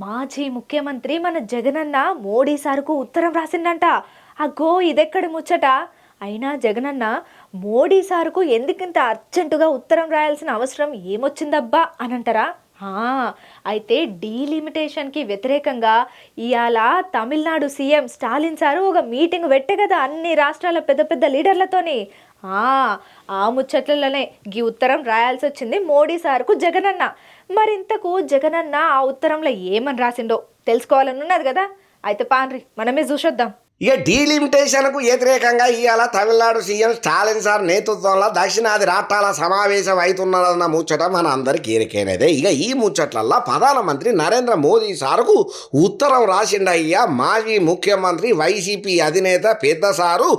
మాజీ ముఖ్యమంత్రి మన జగనన్న మోడీ సార్కు ఉత్తరం రాసిందంట. అగ్గో ఇదెక్కడి ముచ్చట. అయినా జగనన్న మోడీ సార్కు ఎందుకింత అర్జెంటుగా ఉత్తరం రాయాల్సిన అవసరం ఏమొచ్చిందబ్బా అని అంటారా? అయితే డీలిమిటేషన్కి వ్యతిరేకంగా ఇవాళ తమిళనాడు సీఎం స్టాలిన్ సారు ఒక మీటింగ్ పెట్టే కదా అన్ని రాష్ట్రాల పెద్ద పెద్ద లీడర్లతోని. ఆ ముచ్చట్లలోనే గీ ఉత్తరం రాయాల్సి వచ్చింది మోడీ సార్కు జగనన్న. మరింతకు జగనన్న ఆ ఉత్తరంలో ఏమని రాసిండో తెలుసుకోవాలని ఉన్నది కదా. అయితే పాన్రి మనమే చూసొద్దాం. ఇక డీలిమిటేషన్కు వ్యతిరేకంగా ఇవాళ తమిళనాడు సీఎం స్టాలిన్ సార్ నేతృత్వంలో దక్షిణాది రాష్ట్రాల సమావేశం అవుతున్నదన్న ముచ్చట మన అందరికీ ఎరికైనదే. ఇక ఈ ముచ్చట్లల్లో ప్రధానమంత్రి నరేంద్ర మోదీ సార్కు ఉత్తరం రాసిండయ్యా మాజీ ముఖ్యమంత్రి వైసీపీ అధినేత పెద్ద సారు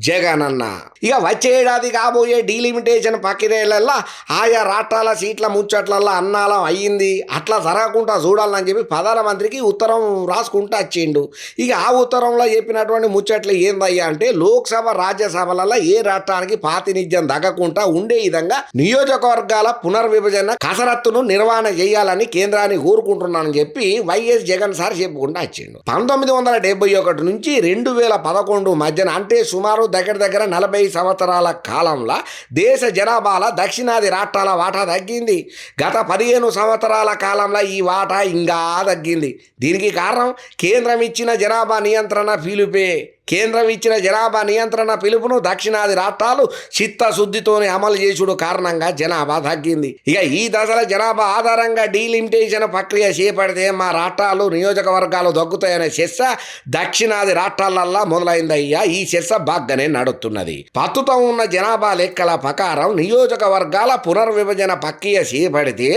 జగనన్న. ఇక వచ్చే ఏడాది కాబోయే డీలిమిటేషన్ ప్రక్రియలల్లో ఆయా రాష్ట్రాల సీట్ల ముచ్చట్లల్లో అన్నాలం అయ్యింది, అట్లా జరగకుండా చూడాలని చెప్పి ప్రధానమంత్రికి ఉత్తరం రాసుకుంటూ వచ్చిండు. ఇక ఆ ఉత్తరంలో చెప్పినటువంటి ముచ్చట్లు ఏందయ్యా అంటే, లోక్సభ రాజ్యసభలలో ఏ రాష్ట్రానికి ప్రాతినిధ్యం దక్కకుండా ఉండే విధంగా నియోజకవర్గాల పునర్విభజన కసరత్తును నిర్వహణ చేయాలని కేంద్రాన్ని కోరుకుంటున్నానని చెప్పి వైఎస్ జగన్ సార్ చెప్పుకుంటూ వచ్చిండు. 1971 నుంచి 2011 మధ్యన అంటే సుమారు దగ్గర 40 సంవత్సరాల కాలంలో దేశ జనాభాలో దక్షిణాది రాష్ట్రాల వాటా తగ్గింది. గత 15 సంవత్సరాల కాలంలో ఈ వాటా ఇంకా తగ్గింది. దీనికి కారణం కేంద్రం ఇచ్చిన జనాభా నియంత్రణ పిలుపే. కేంద్రం ఇచ్చిన జనాభా నియంత్రణ పిలుపును దక్షిణాది రాష్ట్రాలు చిత్తశుద్ధితోనే అమలు చేసుడు కారణంగా జనాభా తగ్గింది. ఇక ఈ దశల జనాభా ఆధారంగా డీలిమిటేషన్ ప్రక్రియ చేపడితే మా రాష్ట్రాలు నియోజకవర్గాలు దక్కుతాయనే చర్చ దక్షిణాది రాష్ట్రాలల్లా మొదలైందయ్యా. ఈ చర్చ బాగానే నడుస్తున్నది. ప్రస్తుతం ఉన్న జనాభా లెక్కల ప్రకారం నియోజకవర్గాల పునర్విభజన ప్రక్రియ చేపడితే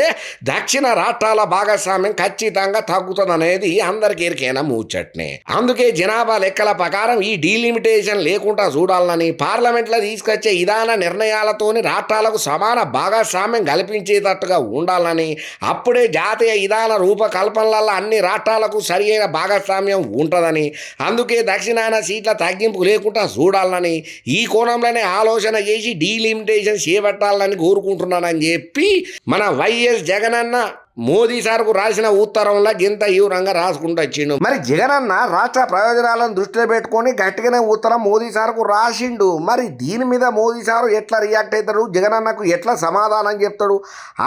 దక్షిణ రాష్ట్రాల భాగస్వామ్యం ఖచ్చితంగా తగ్గుతుందనేది అందరికీ ఎరికైన ముచ్చట్నే. అందుకే జనాభా లెక్కల ప్రకారం ఈ డీలిమిటేషన్ లేకుండా చూడాలని పార్లమెంట్లో తీసుకొచ్చే విధాన నిర్ణయాలతోని రాష్ట్రాలకు సమాన భాగస్వామ్యం కల్పించేటట్టుగా ఉండాలని, అప్పుడే జాతీయ విధాన రూపకల్పనలలో అన్ని రాష్ట్రాలకు సరి అయిన భాగస్వామ్యం ఉంటుందని, అందుకే దక్షిణాన సీట్ల తగ్గింపు లేకుండా చూడాలని ఈ కోణంలోనే ఆలోచన చేసి డీలిమిటేషన్ చేపట్టాలని కోరుకుంటున్నానని చెప్పి మన వైఎస్ జగనన్న మోదీ సార్కు రాసిన ఉత్తరంలో గింత తీవ్రంగా రాసుకుంటూ వచ్చిండు. మరి జగనన్న రాష్ట్ర ప్రయోజనాలను దృష్టిలో పెట్టుకొని గట్టిగానే ఉత్తరం మోదీ సార్కు రాసిండు. మరి దీని మీద మోదీ సారు ఎట్లా రియాక్ట్ అవుతాడు, జగనన్నకు ఎట్లా సమాధానం చెప్తాడు,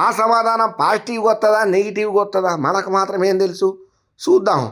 ఆ సమాధానం పాజిటివ్గా వస్తుందా నెగిటివ్గా వస్తుందా మనకు మాత్రం ఏం తెలుసు, చూద్దాం.